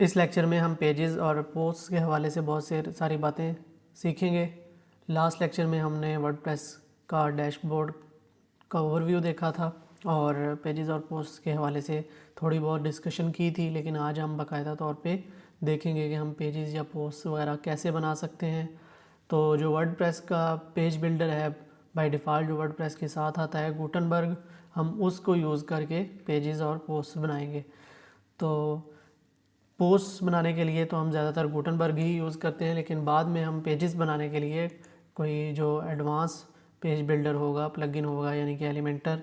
इस लेक्चर में हम पेजेस और पोस्ट के हवाले से बहुत से सारी बातें सीखेंगे। लास्ट लेक्चर में हमने वर्डप्रेस का डैशबोर्ड का ओवरव्यू देखा था और पेजेस और पोस्ट के हवाले से थोड़ी बहुत डिस्कशन की थी, लेकिन आज हम बाकायदा तौर पे देखेंगे कि हम पेजेस या पोस्ट वगैरह कैसे बना सकते हैं। तो जो वर्डप्रेस का पेज बिल्डर है, बाय डिफ़ॉल्ट जो वर्डप्रेस के साथ आता है गुटनबर्ग, हम उसको यूज़ करके पेजेस और पोस्ट बनाएंगे। तो पोस्ट बनाने के लिए तो हम ज़्यादातर गुटनबर्ग ही यूज़ करते हैं, लेकिन बाद में हम पेजेस बनाने के लिए कोई जो एडवांस पेज बिल्डर होगा, प्लगइन होगा, यानी कि एलिमेंटर,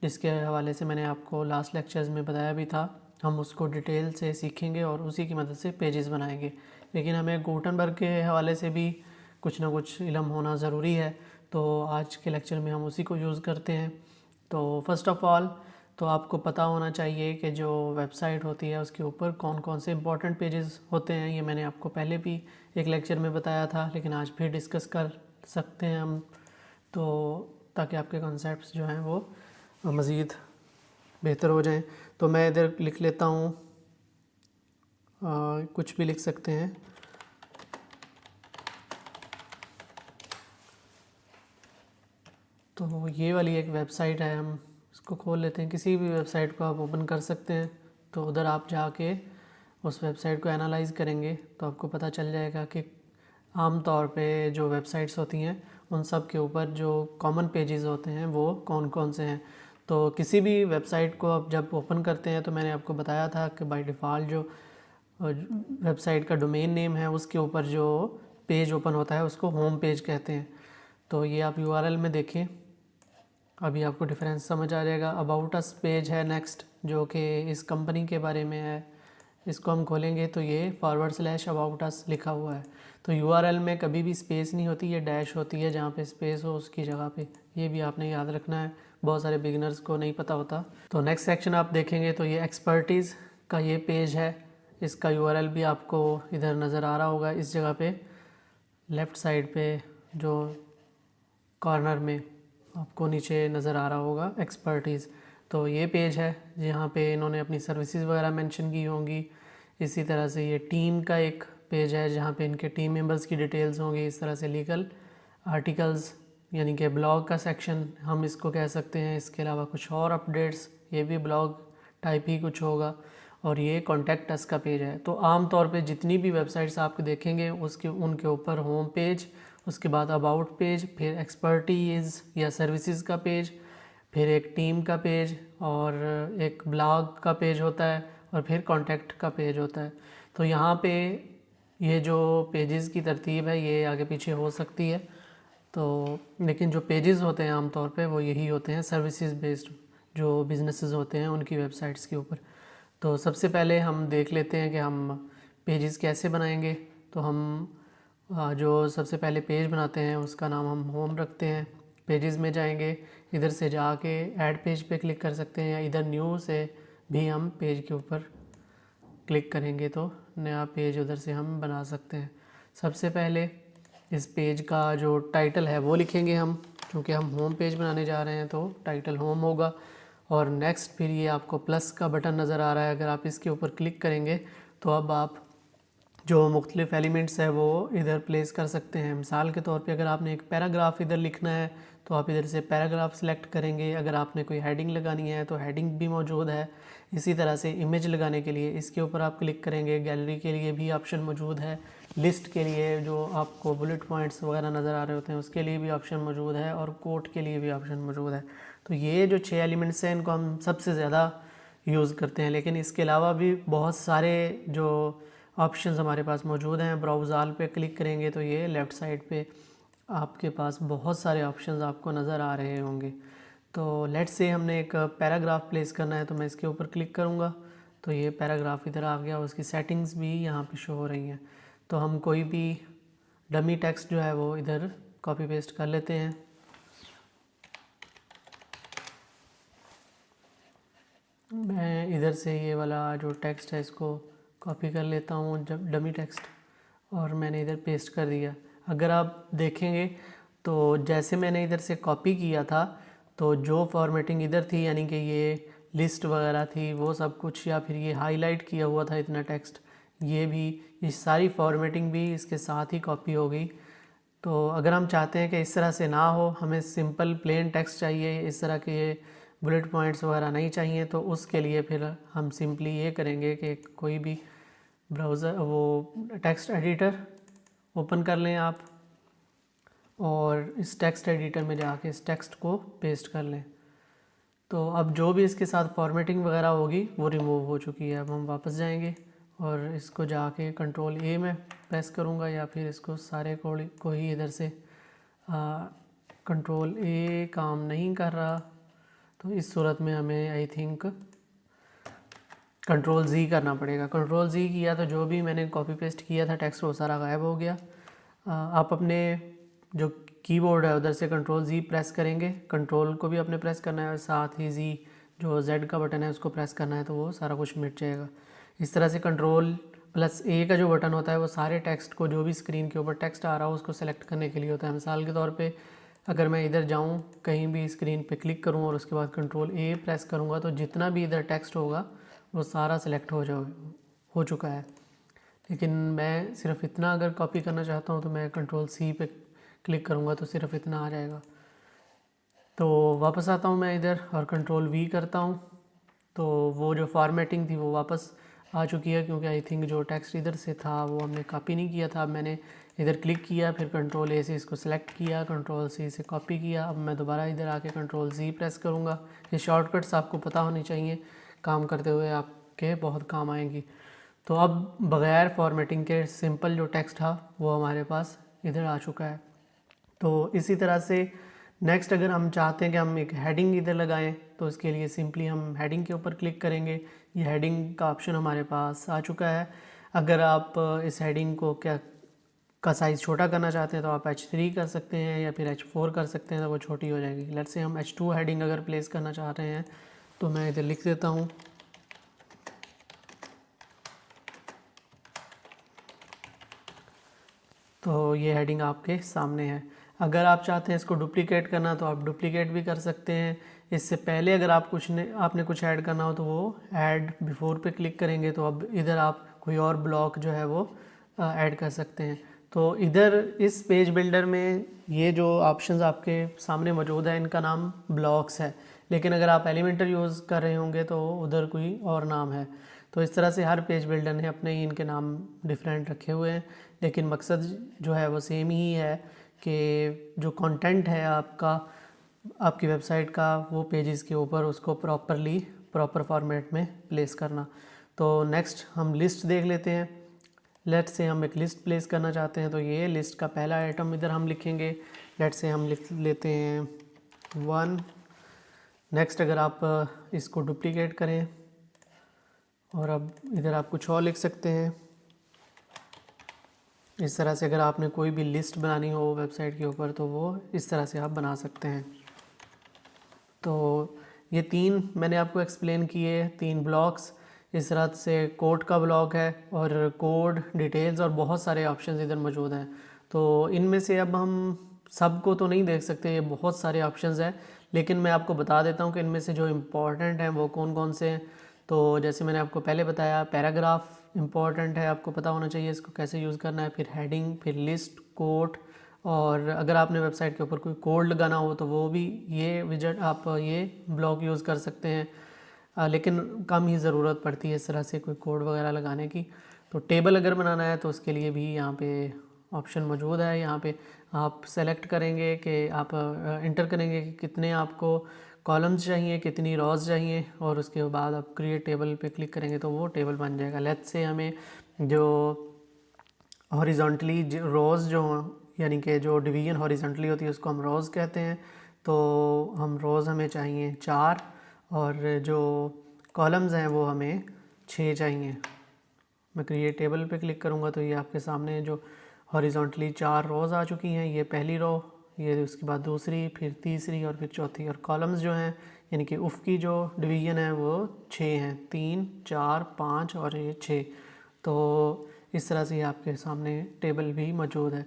जिसके हवाले से मैंने आपको लास्ट लेक्चर्स में बताया भी था, हम उसको डिटेल से सीखेंगे और उसी की मदद से पेजेस बनाएंगे। लेकिन हमें गुटनबर्ग के हवाले से भी कुछ ना कुछ इल्म होना ज़रूरी है, तो आज के लेक्चर में हम उसी को यूज़ करते हैं। तो फर्स्ट ऑफ़ ऑल तो आपको पता होना चाहिए कि जो वेबसाइट होती है उसके ऊपर कौन कौन से इंपॉर्टेंट पेजेस होते हैं। ये मैंने आपको पहले भी एक लेक्चर में बताया था, लेकिन आज फिर डिस्कस कर सकते हैं हम, तो ताकि आपके कॉन्सेप्ट्स जो हैं वो मज़ीद बेहतर हो जाएं। तो मैं इधर लिख लेता हूँ, कुछ भी लिख सकते हैं। तो ये वाली एक वेबसाइट है, हम इसको खोल लेते हैं। किसी भी वेबसाइट को आप ओपन कर सकते हैं, तो उधर आप जाके उस वेबसाइट को एनालाइज़ करेंगे तो आपको पता चल जाएगा कि आम तौर पे जो वेबसाइट्स होती हैं उन सब के ऊपर जो कॉमन पेजेस होते हैं वो कौन कौन से हैं। तो किसी भी वेबसाइट को आप जब ओपन करते हैं, तो मैंने आपको बताया था कि बाय डिफ़ॉल्ट जो वेबसाइट का डोमेन नेम है उसके ऊपर जो पेज ओपन होता है उसको होम पेज कहते हैं। तो ये आप यूआरएल में देखें, अभी आपको डिफरेंस समझ आ जाएगा। अबाउट अस पेज है नेक्स्ट, जो कि इस कंपनी के बारे में है। इसको हम खोलेंगे तो ये / अबाउट अस लिखा हुआ है। तो यूआरएल में कभी भी स्पेस नहीं होती, ये डैश होती है, जहाँ पे स्पेस हो उसकी जगह पे। ये भी आपने याद रखना है, बहुत सारे बिगिनर्स को नहीं पता होता। तो नेक्स्ट सेक्शन आप देखेंगे तो ये एक्सपर्टीज़ का ये पेज है, इसका यूआरएल भी आपको इधर नज़र आ रहा होगा, इस जगह पे लेफ़्ट साइड पे जो कॉर्नर में आपको नीचे नज़र आ रहा होगा एक्सपर्टीज़। तो ये पेज है जहाँ पे इन्होंने अपनी सर्विसेज वगैरह मेंशन की होंगी। इसी तरह से ये टीम का एक पेज है जहाँ पे इनके टीम मेंबर्स की डिटेल्स होंगी। इस तरह से लीगल आर्टिकल्स यानी कि ब्लॉग का सेक्शन हम इसको कह सकते हैं। इसके अलावा कुछ और अपडेट्स, ये भी ब्लॉग टाइप ही कुछ होगा। और ये कॉन्टैक्ट अस का पेज है। तो आम तौर पे जितनी भी वेबसाइट्स आप देखेंगे उसके उनके ऊपर होम पेज, उसके बाद अबाउट पेज, फिर एक्सपर्टीज़ या सर्विसेज का पेज, फिर एक टीम का पेज और एक ब्लॉग का पेज होता है और फिर कॉन्टैक्ट का पेज होता है। तो यहाँ पे ये जो पेजेस की तरतीब है ये आगे पीछे हो सकती है, तो लेकिन जो पेजेस होते हैं आम तौर पे वो यही होते हैं, सर्विसेज बेस्ड जो बिज़नेसेस होते हैं उनकी वेबसाइट्स के ऊपर। तो सबसे पहले हम देख लेते हैं कि हम पेजेस कैसे बनाएंगे। तो हम जो सबसे पहले पेज बनाते हैं उसका नाम हम होम रखते हैं। पेजेस में जाएंगे, इधर से जाके ऐड पेज पे क्लिक कर सकते हैं, या इधर न्यू से भी हम पेज के ऊपर क्लिक करेंगे तो नया पेज उधर से हम बना सकते हैं। सबसे पहले इस पेज का जो टाइटल है वो लिखेंगे हम, क्योंकि हम होम पेज बनाने जा रहे हैं तो टाइटल होम होगा। और नेक्स्ट फिर ये आपको प्लस का बटन नज़र आ रहा है, अगर आप इसके ऊपर क्लिक करेंगे तो अब आप जो मुख्तलिफ एलिमेंट्स है वो इधर प्लेस कर सकते हैं। मिसाल के तौर पे अगर आपने एक पैराग्राफ इधर लिखना है तो आप इधर से पैराग्राफ सेलेक्ट करेंगे। अगर आपने कोई हेडिंग लगानी है तो हेडिंग भी मौजूद है। इसी तरह से इमेज लगाने के लिए इसके ऊपर आप क्लिक करेंगे, गैलरी के लिए भी ऑप्शन मौजूद है, लिस्ट के लिए जो आपको बुलेट पॉइंट्स वगैरह नज़र आ रहे होते हैं उसके लिए भी ऑप्शन मौजूद है, और कोट के लिए भी ऑप्शन मौजूद है। तो ये जो 6 एलिमेंट्स हैं इनको हम सबसे ज़्यादा यूज़ करते हैं, लेकिन इसके अलावा भी बहुत सारे जो ऑप्शंस हमारे पास मौजूद हैं। ब्राउज़ ऑल पे क्लिक करेंगे तो ये लेफ़्ट साइड पे आपके पास बहुत सारे ऑप्शंस आपको नज़र आ रहे होंगे। तो लेट्स से हमने एक पैराग्राफ प्लेस करना है तो मैं इसके ऊपर क्लिक करूँगा तो ये पैराग्राफ इधर आ गया, उसकी सेटिंग्स भी यहाँ पे शो हो रही हैं। तो हम कोई भी डमी टेक्स्ट जो है वो इधर कॉपी पेस्ट कर लेते हैं। मैं इधर से ये वाला जो टेक्स्ट है इसको कॉपी कर लेता हूँ, जब डमी टेक्स्ट, और मैंने इधर पेस्ट कर दिया। अगर आप देखेंगे तो जैसे मैंने इधर से कॉपी किया था तो जो फॉर्मेटिंग इधर थी, यानी कि ये लिस्ट वगैरह थी वो सब कुछ, या फिर ये हाईलाइट किया हुआ था इतना टेक्स्ट, ये सारी फॉर्मेटिंग भी इसके साथ ही कॉपी होगी। तो अगर हम चाहते हैं कि इस तरह से ना हो, हमें सिंपल प्लेन टेक्स्ट चाहिए, इस तरह के बुलेट पॉइंट्स वगैरह नहीं चाहिए, तो उसके लिए फिर हम सिंपली ये करेंगे कि कोई भी ब्राउज़र वो टेक्स्ट एडिटर ओपन कर लें आप, और इस टेक्स्ट एडिटर में जाके इस टेक्स्ट को पेस्ट कर लें। तो अब जो भी इसके साथ फॉर्मेटिंग वगैरह होगी वो रिमूव हो चुकी है। अब हम वापस जाएंगे और इसको जाके कंट्रोल ए में प्रेस करूँगा, या फिर इसको सारे को ही इधर से कंट्रोल ए काम नहीं कर रहा, तो इस सूरत में हमें आई थिंक कंट्रोल ज़ी करना पड़ेगा। कंट्रोल ज़ी किया तो जो भी मैंने कॉपी पेस्ट किया था टेक्स्ट वो सारा गायब हो गया। आप अपने जो कीबोर्ड है उधर से कंट्रोल ज़ी प्रेस करेंगे, कंट्रोल को भी अपने प्रेस करना है और साथ ही ज़ी जो जेड का बटन है उसको प्रेस करना है, तो वो सारा कुछ मिट जाएगा। इस तरह से कंट्रोल प्लस ए का जो बटन होता है वो सारे टेक्स्ट को, जो भी स्क्रीन के ऊपर टेक्स्ट आ रहा हो उसको सेलेक्ट करने के लिए होता है। मिसाल के तौर पे अगर मैं इधर जाऊँ, कहीं भी स्क्रीन पे क्लिक करूँ और उसके बाद कंट्रोल ए प्रेस करूँगा, तो जितना भी इधर टेक्स्ट होगा वो सारा सेलेक्ट हो चुका है। लेकिन मैं सिर्फ इतना अगर कॉपी करना चाहता हूँ तो मैं कंट्रोल सी पे क्लिक करूँगा तो सिर्फ इतना आ जाएगा। तो वापस आता हूँ मैं इधर और कंट्रोल वी करता हूँ, तो वो जो फॉर्मेटिंग थी वो वापस आ चुकी है, क्योंकि आई थिंक जो टेक्स्ट इधर से था वो हमने कॉपी नहीं किया था। अब मैंने इधर क्लिक किया, फिर कंट्रोल ए से इसको सेलेक्ट किया, कंट्रोल सी से कॉपी किया। अब मैं दोबारा इधर आके कंट्रोल ज़ी प्रेस करूँगा। ये शॉर्टकट्स आपको पता होनी चाहिए, काम करते हुए आपके बहुत काम आएंगी। तो अब बग़ैर फॉर्मेटिंग के सिंपल जो टेक्स्ट था वो हमारे पास इधर आ चुका है। तो इसी तरह से नेक्स्ट अगर हम चाहते हैं कि हम एक हेडिंग इधर लगाएं, तो इसके लिए सिंपली हम हेडिंग के ऊपर क्लिक करेंगे। ये हेडिंग का ऑप्शन हमारे पास आ चुका है। अगर आप इस हेडिंग को का साइज़ छोटा करना चाहते हैं तो आप H3 कर सकते हैं या फिर H4 कर सकते हैं, तो वो छोटी हो जाएगी। लेट्स से हम H2 हेडिंग अगर प्लेस करना चाह रहे हैं तो मैं इधर लिख देता हूँ। तो ये हेडिंग आपके सामने है। अगर आप चाहते हैं इसको डुप्लीकेट करना तो आप डुप्लीकेट भी कर सकते हैं। इससे पहले अगर आप आपने कुछ ऐड करना हो तो वो ऐड बिफोर पे क्लिक करेंगे, तो अब इधर आप कोई और ब्लॉक जो है वो ऐड कर सकते हैं। तो इधर इस पेज बिल्डर में ये जो ऑप्शंस आपके सामने मौजूद है इनका नाम ब्लॉक्स है, लेकिन अगर आप एलिमेंटर यूज़ कर रहे होंगे तो उधर कोई और नाम है। तो इस तरह से हर पेज बिल्डर ने अपने ही इनके नाम डिफरेंट रखे हुए हैं, लेकिन मकसद जो है वो सेम ही है कि जो कंटेंट है आपकी वेबसाइट का वो पेजेस के ऊपर उसको प्रॉपर फॉर्मेट में प्लेस करना। तो नेक्स्ट हम लिस्ट देख लेते हैं। लेट्स से हम एक लिस्ट प्लेस करना चाहते हैं, तो ये लिस्ट का पहला आइटम इधर हम लिखेंगे। लेट्स से हम लिख लेते हैं 1। नेक्स्ट अगर आप इसको डुप्लीकेट करें और अब इधर आप कुछ और लिख सकते हैं। इस तरह से अगर आपने कोई भी लिस्ट बनानी हो वेबसाइट के ऊपर तो वो इस तरह से आप बना सकते हैं। तो ये 3 मैंने आपको एक्सप्लेन किए, 3 ब्लॉक्स। इस तरह से कोड का ब्लॉक है और कोड डिटेल्स और बहुत सारे ऑप्शंस इधर मौजूद हैं। तो इनमें से अब हम सबको तो नहीं देख सकते, ये बहुत सारे ऑप्शंस हैं, लेकिन मैं आपको बता देता हूँ कि इनमें से जो इम्पोर्टेंट हैं वो कौन कौन से हैं। तो जैसे मैंने आपको पहले बताया, पैराग्राफ इम्पॉर्टेंट है, आपको पता होना चाहिए इसको कैसे यूज़ करना है। फिर हेडिंग, फिर लिस्ट, कोट, और अगर आपने वेबसाइट के ऊपर कोई कोड लगाना हो तो वो भी ये विजेट आप ये ब्लॉक यूज़ कर सकते हैं, लेकिन कम ही ज़रूरत पड़ती है इस तरह से कोई कोड वगैरह लगाने की। तो टेबल अगर बनाना है तो उसके लिए भी यहाँ पे ऑप्शन मौजूद है। यहाँ पे आप सेलेक्ट करेंगे कि आप इंटर करेंगे कि कितने आपको कॉलम्स चाहिए, कितनी रोज़ चाहिए, और उसके बाद आप क्रिएट टेबल पे क्लिक करेंगे तो वो टेबल बन जाएगा। लेट्स से हमें जो हॉरिजॉन्टली रोज़ जो यानी कि जो डिवीज़न हॉरिजॉन्टली होती है उसको हम रोज़ कहते हैं, तो हम रोज़ हमें चाहिए 4 और जो कॉलम्स हैं वो हमें 6 चाहिए। मैं क्रिएट टेबल पे क्लिक करूँगा तो ये आपके सामने जो हॉरिजॉन्टली 4 रोज़ आ चुकी हैं। ये पहली रो, ये उसके बाद दूसरी, फिर तीसरी और फिर चौथी। और कॉलम्स जो हैं यानी कि उफ की जो डिवीज़न है वो 6 हैं, 3, 4, 5 और ये 6। तो इस तरह से आपके सामने टेबल भी मौजूद है।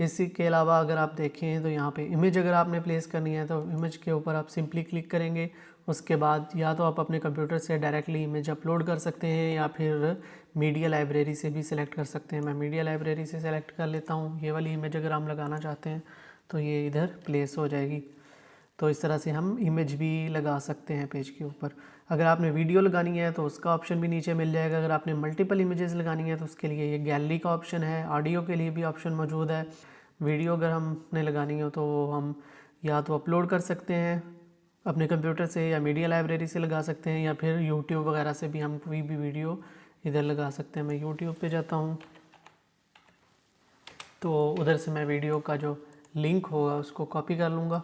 इसी के अलावा अगर आप देखें तो यहाँ पे इमेज अगर आपने प्लेस करनी है तो इमेज के ऊपर आप सिंपली क्लिक करेंगे। उसके बाद या तो आप अपने कंप्यूटर से डायरेक्टली इमेज अपलोड कर सकते हैं या फिर मीडिया लाइब्रेरी से भी सिलेक्ट कर सकते हैं। मैं मीडिया लाइब्रेरी से सेलेक्ट कर लेता हूँ। ये वाली इमेज अगर हम लगाना चाहते हैं तो ये इधर प्लेस हो जाएगी। तो इस तरह से हम इमेज भी लगा सकते हैं पेज के ऊपर। अगर आपने वीडियो लगानी है तो उसका ऑप्शन भी नीचे मिल जाएगा। अगर आपने मल्टीपल इमेजेस लगानी है तो उसके लिए ये गैलरी का ऑप्शन है। ऑडियो के लिए भी ऑप्शन मौजूद है। वीडियो अगर हमने लगानी हो तो हम या तो अपलोड कर सकते हैं अपने कंप्यूटर से या मीडिया लाइब्रेरी से लगा सकते हैं या फिर यूट्यूब वगैरह से भी हम कोई भी वीडियो इधर लगा सकते हैं। मैं यूट्यूब पे जाता हूँ तो उधर से मैं वीडियो का जो लिंक होगा उसको कॉपी कर लूँगा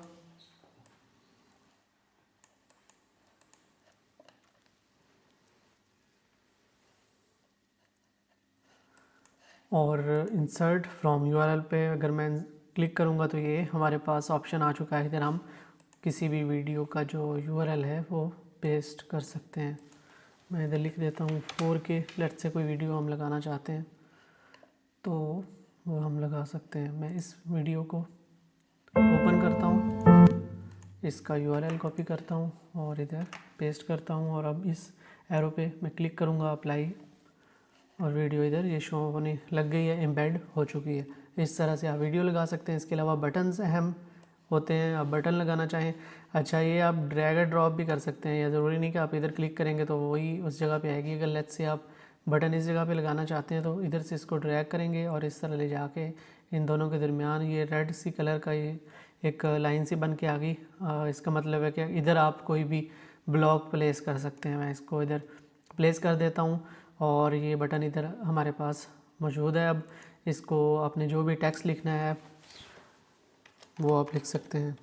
और इंसर्ट फ्रॉम यूआरएल पे अगर मैं क्लिक करूँगा तो ये हमारे पास ऑप्शन आ चुका है। इधर हम किसी भी वीडियो का जो यूआरएल है वो पेस्ट कर सकते हैं। मैं इधर लिख देता हूँ 4K। लेट्स से कोई वीडियो हम लगाना चाहते हैं तो वो हम लगा सकते हैं। मैं इस वीडियो को ओपन करता हूँ, इसका यूआरएल कॉपी करता हूँ और इधर पेस्ट करता हूँ और अब इस एरो पे मैं क्लिक करूँगा अप्लाई और वीडियो इधर ये शो होने लग गई है, एम्बेड हो चुकी है। इस तरह से आप वीडियो लगा सकते हैं। इसके अलावा बटन्स अहम होते हैं। आप बटन लगाना चाहें, अच्छा ये आप ड्रैग एंड ड्रॉप भी कर सकते हैं। या ज़रूरी नहीं कि आप इधर क्लिक करेंगे तो वही उस जगह पे आएगी। अगर लेट्स से आप बटन इस जगह पे लगाना चाहते हैं तो इधर से इसको ड्रैग करेंगे और इस तरह ले जाके इन दोनों के दरमियान ये रेड सी कलर का ये एक लाइन सी बन के आ गई। इसका मतलब है कि इधर आप कोई भी ब्लॉक प्लेस कर सकते हैं। मैं इसको इधर प्लेस कर देता हूँ और ये बटन इधर हमारे पास मौजूद है। अब इसको आपने जो भी टेक्स्ट लिखना है वो आप लिख सकते हैं।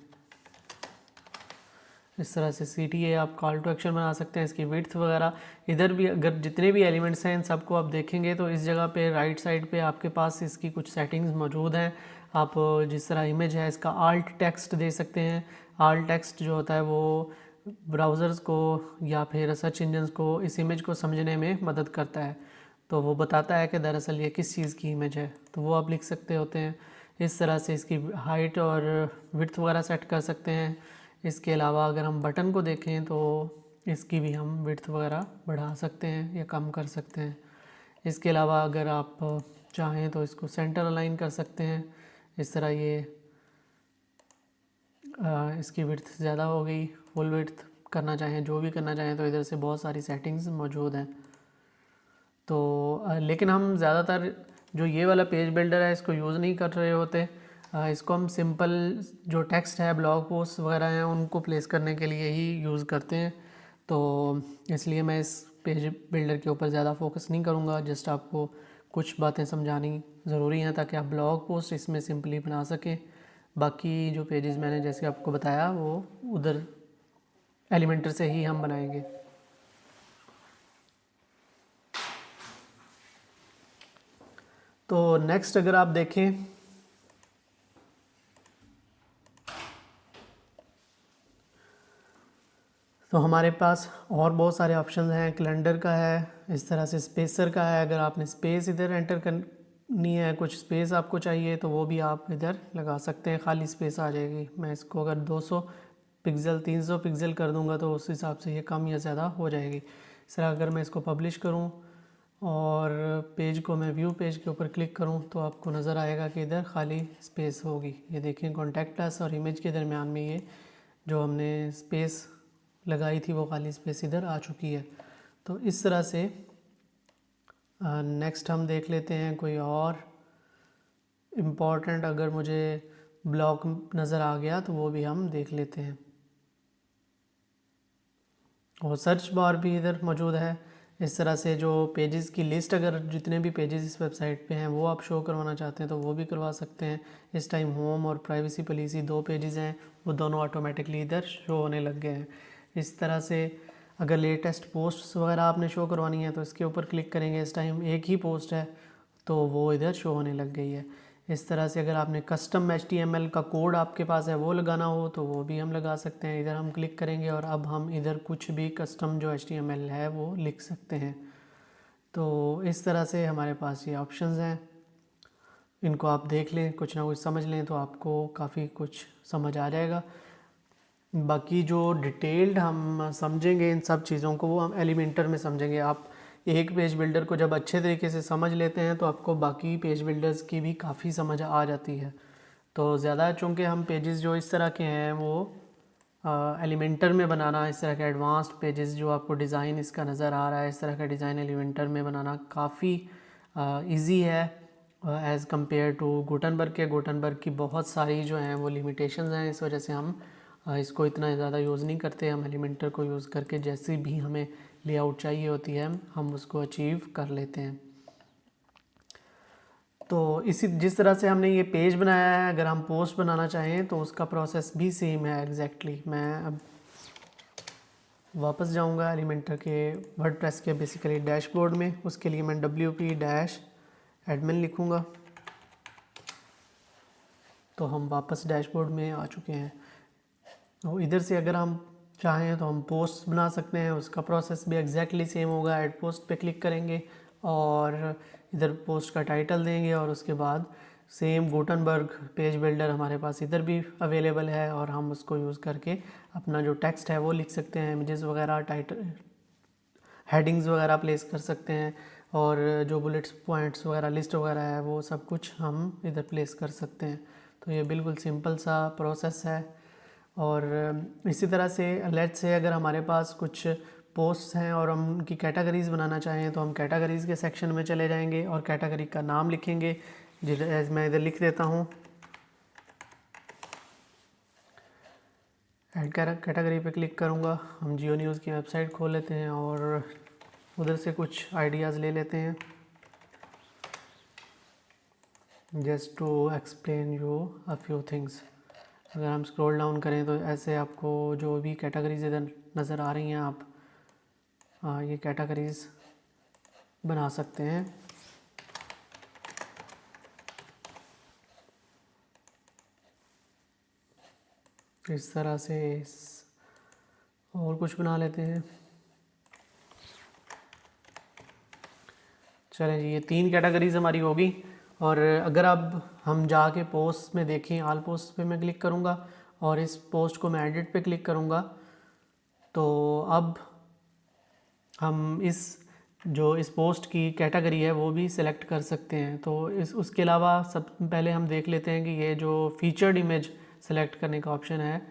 इस तरह से CTA आप कॉल टू एक्शन बना सकते हैं। इसकी विड्थ वगैरह इधर भी अगर जितने भी एलिमेंट्स हैं इन सबको आप देखेंगे तो इस जगह पे राइट साइड पे आपके पास इसकी कुछ सेटिंग्स मौजूद हैं। आप जिस तरह इमेज है इसका आल्ट टेक्स्ट दे सकते हैं। आल्ट टेक्स्ट जो होता है वो ब्राउज़र्स को या फिर सर्च इंजन्स को इस इमेज को समझने में मदद करता है। तो वो बताता है कि दरअसल ये किस चीज़ की इमेज है, तो वो आप लिख सकते होते हैं। इस तरह से इसकी हाइट और विड्थ वगैरह सेट कर सकते हैं। इसके अलावा अगर हम बटन को देखें तो इसकी भी हम विड्थ वगैरह बढ़ा सकते हैं या कम कर सकते हैं। इसके अलावा अगर आप चाहें तो इसको सेंटर अलाइन कर सकते हैं। इस तरह ये इसकी विड्थ ज़्यादा हो गई, फुल विड्थ करना चाहें, जो भी करना चाहें तो इधर से बहुत सारी सेटिंग्स मौजूद हैं। तो लेकिन हम ज़्यादातर जो ये वाला पेज बिल्डर है इसको यूज़ नहीं कर रहे होते। इसको हम सिंपल जो टेक्स्ट है, ब्लॉग पोस्ट वगैरह हैं उनको प्लेस करने के लिए ही यूज़ करते हैं। तो इसलिए मैं इस पेज बिल्डर के ऊपर ज़्यादा फोकस नहीं करूँगा। जस्ट आपको कुछ बातें समझानी ज़रूरी हैं ताकि आप ब्लॉग पोस्ट इसमें सिंपली बना सकें। बाकी जो पेजेस मैंने जैसे आपको बताया वो उधर एलिमेंटर से ही हम बनाएंगे। तो नेक्स्ट अगर आप देखें तो हमारे पास और बहुत सारे ऑप्शन हैं। कैलेंडर का है, इस तरह से स्पेसर का है। अगर आपने स्पेस इधर एंटर करनी है, कुछ स्पेस आपको चाहिए तो वो भी आप इधर लगा सकते हैं, खाली स्पेस आ जाएगी। मैं इसको अगर 200 पिक्सल 300 पिक्सल कर दूंगा तो उस हिसाब से ये कम या ज़्यादा हो जाएगी। इस तरह अगर मैं इसको पब्लिश करूं और पेज को मैं व्यू पेज के ऊपर क्लिक करूं तो आपको नज़र आएगा कि इधर खाली स्पेस होगी। ये देखें कॉन्टैक्ट अस और इमेज के दरमियान में ये जो हमने स्पेस लगाई थी वो खाली स्पेस इधर आ चुकी है। तो इस तरह से नेक्स्ट हम देख लेते हैं कोई और इम्पॉर्टेंट, अगर मुझे ब्लॉक नज़र आ गया तो वो भी हम देख लेते हैं। और सर्च बार भी इधर मौजूद है। इस तरह से जो पेजेस की लिस्ट, अगर जितने भी पेजेस इस वेबसाइट पे हैं वो आप शो करवाना चाहते हैं तो वो भी करवा सकते हैं। इस टाइम होम और प्राइवेसी पॉलिसी 2 पेजेस हैं, वो दोनों ऑटोमेटिकली इधर शो होने लग गए हैं। इस तरह से अगर लेटेस्ट पोस्ट्स वगैरह आपने शो करवानी है तो इसके ऊपर क्लिक करेंगे। इस टाइम एक ही पोस्ट है तो वो इधर शो होने लग गई है। इस तरह से अगर आपने कस्टम HTML का कोड आपके पास है वो लगाना हो तो वो भी हम लगा सकते हैं। इधर हम क्लिक करेंगे और अब हम इधर कुछ भी कस्टम जो HTML है वो लिख सकते हैं। तो इस तरह से हमारे पास ये ऑप्शंस हैं। इनको आप देख लें, कुछ ना कुछ समझ लें, तो आपको काफ़ी कुछ समझ आ जाएगा। बाकी जो डिटेल्ड हम समझेंगे इन सब चीज़ों को, वो हम एलिमेंटर में समझेंगे। आप एक पेज बिल्डर को जब अच्छे तरीके से समझ लेते हैं तो आपको बाकी पेज बिल्डर्स की भी काफ़ी समझ आ जाती है। तो ज़्यादा चूँकि हम पेजेस जो इस तरह के हैं वो एलिमेंटर में बनाना, इस तरह के एडवांस्ड पेजेस जो आपको डिज़ाइन इसका नज़र आ रहा है, इस तरह का डिज़ाइन एलिमेंटर में बनाना काफ़ी इजी है एज़ कंपेयर टू गुटनबर्ग के। गुटनबर्ग की बहुत सारी जो हैं वो लिमिटेशंस हैं, इस वजह से हम इसको इतना ज़्यादा यूज़ नहीं करते। हम एलिमेंटर को यूज़ करके जैसी भी हमें लेआउट चाहिए होती है हम उसको अचीव कर लेते हैं। तो इसी जिस तरह से हमने ये पेज बनाया है, अगर हम पोस्ट बनाना चाहें तो उसका प्रोसेस भी सेम है एग्जैक्टली। मैं अब वापस जाऊंगा एलिमेंटर के वर्डप्रेस के बेसिकली डैशबोर्ड में। उसके लिए मैं wp-admin लिखूंगा। तो हम वापस डैशबोर्ड में आ चुके हैं। तो इधर से अगर हम चाहें तो हम पोस्ट बना सकते हैं, उसका प्रोसेस भी एग्जैक्टली सेम होगा। ऐड पोस्ट पे क्लिक करेंगे और इधर पोस्ट का टाइटल देंगे और उसके बाद सेम गुटनबर्ग पेज बिल्डर हमारे पास इधर भी अवेलेबल है और हम उसको यूज़ करके अपना जो टेक्स्ट है वो लिख सकते हैं। इमेजेस वगैरह, टाइटल, हेडिंग्स वगैरह प्लेस कर सकते हैं और जो बुलेट्स पॉइंट्स वगैरह, लिस्ट वगैरह है वो सब कुछ हम इधर प्लेस कर सकते हैं। तो ये बिल्कुल सिंपल सा प्रोसेस है। और इसी तरह से लेट्स से अगर हमारे पास कुछ पोस्ट्स हैं और हम उनकी कैटेगरीज़ बनाना चाहें तो हम कैटेगरीज़ के सेक्शन में चले जाएंगे और कैटेगरी का नाम लिखेंगे। जिधर मैं इधर लिख देता हूँ, ऐड कैटेगरी पे क्लिक करूँगा। हम जियो न्यूज़ की वेबसाइट खोल लेते हैं और उधर से कुछ आइडियाज़ ले लेते हैं just to explain you a few things. अगर हम स्क्रॉल डाउन करें तो ऐसे आपको जो भी कैटेगरीज इधर नज़र आ रही हैं आप ये कैटेगरीज बना सकते हैं। इस तरह से और कुछ बना लेते हैं। चलें जी, ये 3 कैटेगरीज हमारी होगी। और अगर अब हम जाके पोस्ट में देखें, आल पोस्ट पे मैं क्लिक करूँगा और इस पोस्ट को मैं एडिट पे क्लिक करूँगा तो अब हम इस पोस्ट की कैटेगरी है वो भी सिलेक्ट कर सकते हैं। तो उसके अलावा सब पहले हम देख लेते हैं कि ये जो फीचर्ड इमेज सेलेक्ट करने का ऑप्शन है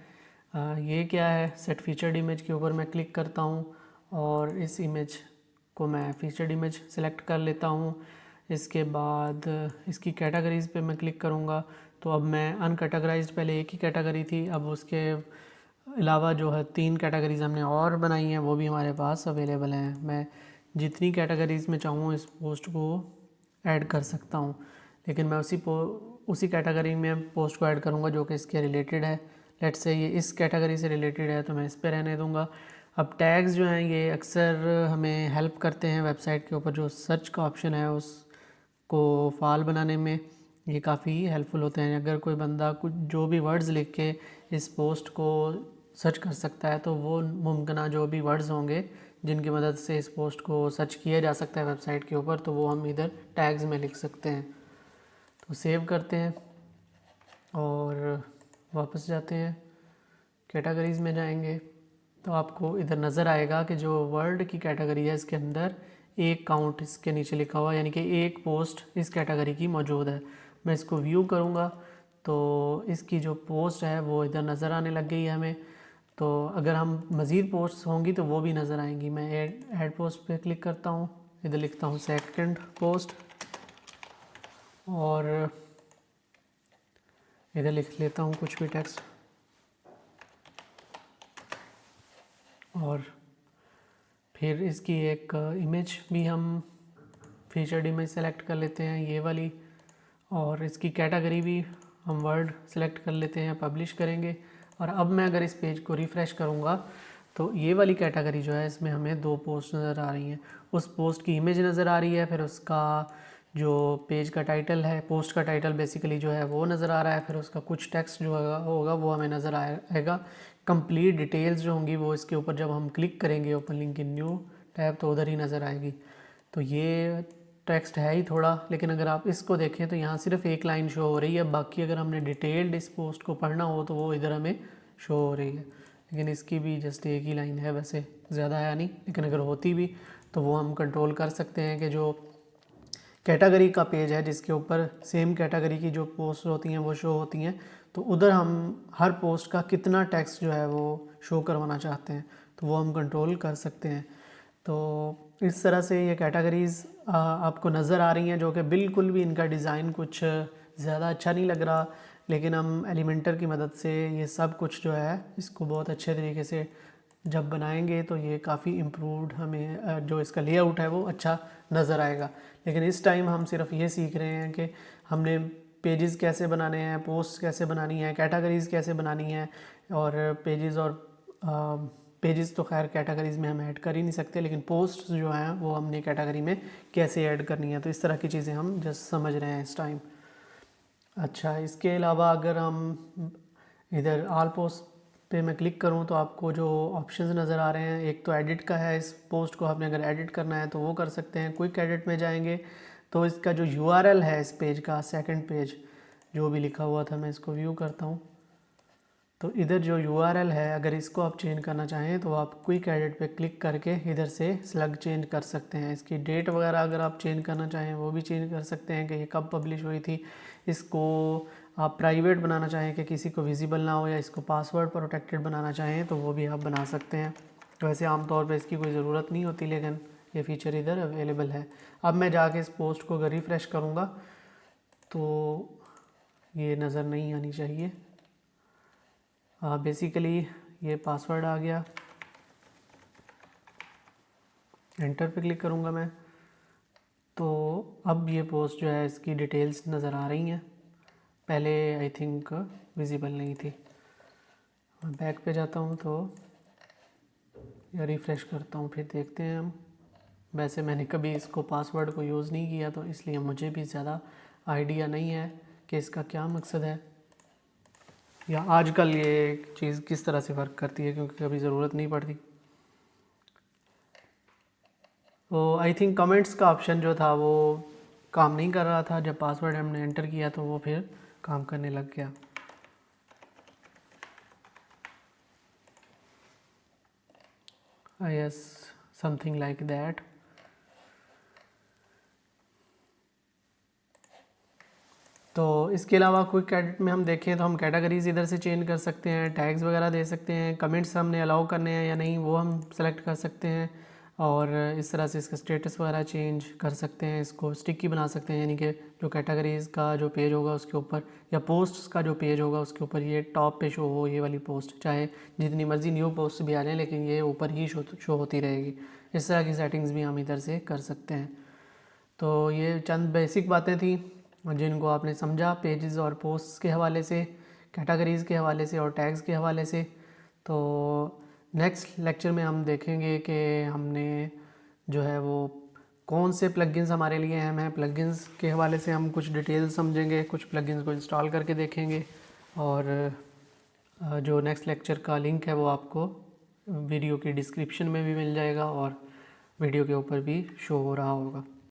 ये क्या है। सेट फीचर्ड इमेज के ऊपर मैं क्लिक करता हूँ और इस इमेज को मैं फीचर्ड इमेज सेलेक्ट कर लेता हूँ। इसके बाद इसकी कैटेगरीज़ पे मैं क्लिक करूँगा तो अब मैं अनकैटेगराइज्ड, पहले एक ही कैटेगरी थी, अब उसके अलावा जो है 3 कैटेगरीज़ हमने और बनाई हैं वो भी हमारे पास अवेलेबल हैं। मैं जितनी कैटेगरीज़ में चाहूँ इस पोस्ट को ऐड कर सकता हूँ, लेकिन मैं उसी कैटेगरी में पोस्ट को ऐड करूँगा जो कि इसके रिलेटेड है। लेट्स से ये इस कैटेगरी से रिलेटेड है तो मैं इस पे रहने दूँगा। अब टैग्स जो हैं ये अक्सर हमें हेल्प करते हैं वेबसाइट के ऊपर, जो सर्च का ऑप्शन है उसको फाल बनाने में ये काफ़ी हेल्पफुल होते हैं। अगर कोई बंदा कुछ जो भी वर्ड्स लिख के इस पोस्ट को सर्च कर सकता है तो वो मुमकिन जो भी वर्ड्स होंगे जिनकी मदद से इस पोस्ट को सर्च किया जा सकता है वेबसाइट के ऊपर, तो वो हम इधर टैग्स में लिख सकते हैं। तो सेव करते हैं और वापस जाते हैं, कैटेगरीज़ में जाएंगे तो आपको इधर नज़र आएगा कि जो वर्ड की कैटेगरी है इसके अंदर एक काउंट इसके नीचे लिखा हुआ है, यानी कि एक पोस्ट इस कैटेगरी की मौजूद है। मैं इसको व्यू करूँगा तो इसकी जो पोस्ट है वो इधर नज़र आने लग गई है हमें। तो अगर हम मज़ीद पोस्ट होंगी तो वो भी नज़र आएंगी। मैं ऐड पोस्ट पे क्लिक करता हूँ, इधर लिखता हूँ सेकंड पोस्ट और इधर लिख लेता हूँ कुछ भी टेक्स्ट और फिर इसकी एक इमेज भी हम फीचर्ड इमेज सेलेक्ट कर लेते हैं, ये वाली, और इसकी कैटेगरी भी हम वर्ड सेलेक्ट कर लेते हैं, पब्लिश करेंगे। और अब मैं अगर इस पेज को रिफ़्रेश करूँगा तो ये वाली कैटेगरी जो है इसमें हमें 2 पोस्ट नज़र आ रही हैं। उस पोस्ट की इमेज नज़र आ रही है, फिर उसका जो पेज का टाइटल है, पोस्ट का टाइटल बेसिकली जो है वो नज़र आ रहा है, फिर उसका कुछ टेक्स्ट जो होगा वो हमें नज़र आएगा। कंप्लीट डिटेल्स जो होंगी वो इसके ऊपर जब हम क्लिक करेंगे open link in new tab तो उधर ही नज़र आएगी। तो ये टेक्स्ट है ही थोड़ा, लेकिन अगर आप इसको देखें तो यहाँ सिर्फ एक लाइन शो हो रही है, बाकी अगर हमने डिटेल्ड इस पोस्ट को पढ़ना हो तो वो इधर हमें शो हो रही है। लेकिन इसकी भी जस्ट एक ही लाइन है, वैसे ज़्यादा है नहीं, लेकिन अगर होती भी तो वो हम कंट्रोल कर सकते हैं कि जो कैटेगरी का पेज है जिसके ऊपर सेम कैटेगरी की जो पोस्ट होती हैं वो शो होती हैं, तो उधर हम हर पोस्ट का कितना टेक्स्ट जो है वो शो करवाना चाहते हैं तो वो हम कंट्रोल कर सकते हैं। तो इस तरह से ये कैटेगरीज़ आपको नज़र आ रही हैं, जो कि बिल्कुल भी इनका डिज़ाइन कुछ ज़्यादा अच्छा नहीं लग रहा, लेकिन हम एलिमेंटर की मदद से ये सब कुछ जो है इसको बहुत अच्छे तरीके से जब बनाएंगे तो ये काफ़ी इम्प्रूव्ड हमें जो इसका लेआउट है वो अच्छा नज़र आएगा। लेकिन इस टाइम हम सिर्फ ये सीख रहे हैं कि हमने पेजेस कैसे बनाने हैं, पोस्ट कैसे बनानी है, कैटेगरीज़ कैसे बनानी है, और पेजेस तो खैर कैटेगरीज़ में हम ऐड कर ही नहीं सकते, लेकिन पोस्ट जो हैं वो हमने कैटेगरी में कैसे ऐड करनी है, तो इस तरह की चीज़ें हम जस्ट समझ रहे हैं इस टाइम। अच्छा, इसके अलावा अगर हम इधर ऑल पोस्ट पे मैं क्लिक करूँ तो आपको जो ऑप्शंस नज़र आ रहे हैं, एक तो एडिट का है, इस पोस्ट को आपने अगर एडिट करना है तो वो कर सकते हैं। क्विक एडिट में जाएंगे तो इसका जो यूआरएल है इस पेज का, सेकंड पेज जो भी लिखा हुआ था, मैं इसको व्यू करता हूँ तो इधर जो यूआरएल है अगर इसको आप चेंज करना चाहें तो आप क्विक एडिट पे क्लिक करके इधर से स्लग चेंज कर सकते हैं। इसकी डेट वगैरह अगर आप चेंज करना चाहें वो भी चेंज कर सकते हैं कि ये कब पब्लिश हुई थी। इसको आप प्राइवेट बनाना चाहें कि किसी को विजिबल ना हो, या इसको पासवर्ड प्रोटेक्टेड बनाना चाहें तो वो भी आप बना सकते हैं। वैसे आमतौर पर इसकी कोई ज़रूरत नहीं होती, लेकिन ये फ़ीचर इधर अवेलेबल है। अब मैं जाके इस पोस्ट को अगर रिफ़्रेश करूँगा तो ये नज़र नहीं आनी चाहिए। बेसिकली ये पासवर्ड आ गया, एंटर पे क्लिक करूँगा मैं तो अब ये पोस्ट जो है इसकी डिटेल्स नज़र आ रही हैं, पहले आई थिंक विजिबल नहीं थी। मैं बैक पे जाता हूँ तो या रिफ़्रेश करता हूँ, फिर देखते हैं हम। वैसे मैंने कभी इसको पासवर्ड को यूज़ नहीं किया तो इसलिए मुझे भी ज़्यादा आइडिया नहीं है कि इसका क्या मकसद है या आजकल ये चीज़ किस तरह से वर्क करती है, क्योंकि कभी ज़रूरत नहीं पड़ती। तो आई थिंक कमेंट्स का ऑप्शन जो था वो काम नहीं कर रहा था, जब पासवर्ड हमने एंटर किया तो वो फिर काम करने लग गया। I S something like that. तो इसके अलावा क्विक एडिट में हम देखें तो हम कैटेगरीज इधर से चेंज कर सकते हैं, टैग्स वगैरह दे सकते हैं, कमेंट्स हमने अलाउ करने हैं या नहीं वो हम सेलेक्ट कर सकते हैं, और इस तरह से इसका स्टेटस वगैरह चेंज कर सकते हैं। इसको स्टिकी बना सकते हैं, यानी कि जो कैटेगरीज़ का जो पेज होगा उसके ऊपर, या पोस्ट्स का जो पेज होगा उसके ऊपर ये टॉप पे शो हो, ये वाली पोस्ट, चाहे जितनी मर्ज़ी न्यू पोस्ट भी आ जाए लेकिन ये ऊपर ही शो होती रहेगी। इस तरह की सेटिंग्स भी हम इधर से कर सकते हैं। तो ये चंद बेसिक बातें थी जिनको आपने समझा पेजेस और पोस्ट्स के हवाले से, कैटेगरीज़ के हवाले से और टैग्स के हवाले से। तो नेक्स्ट लेक्चर में हम देखेंगे कि हमने जो है वो कौन से प्लगइन्स हमारे लिए अहम हैं। प्लगइन्स के हवाले से हम कुछ डिटेल्स समझेंगे, कुछ प्लगइन्स को इंस्टॉल करके देखेंगे, और जो नेक्स्ट लेक्चर का लिंक है वो आपको वीडियो की डिस्क्रिप्शन में भी मिल जाएगा और वीडियो के ऊपर भी शो हो रहा होगा।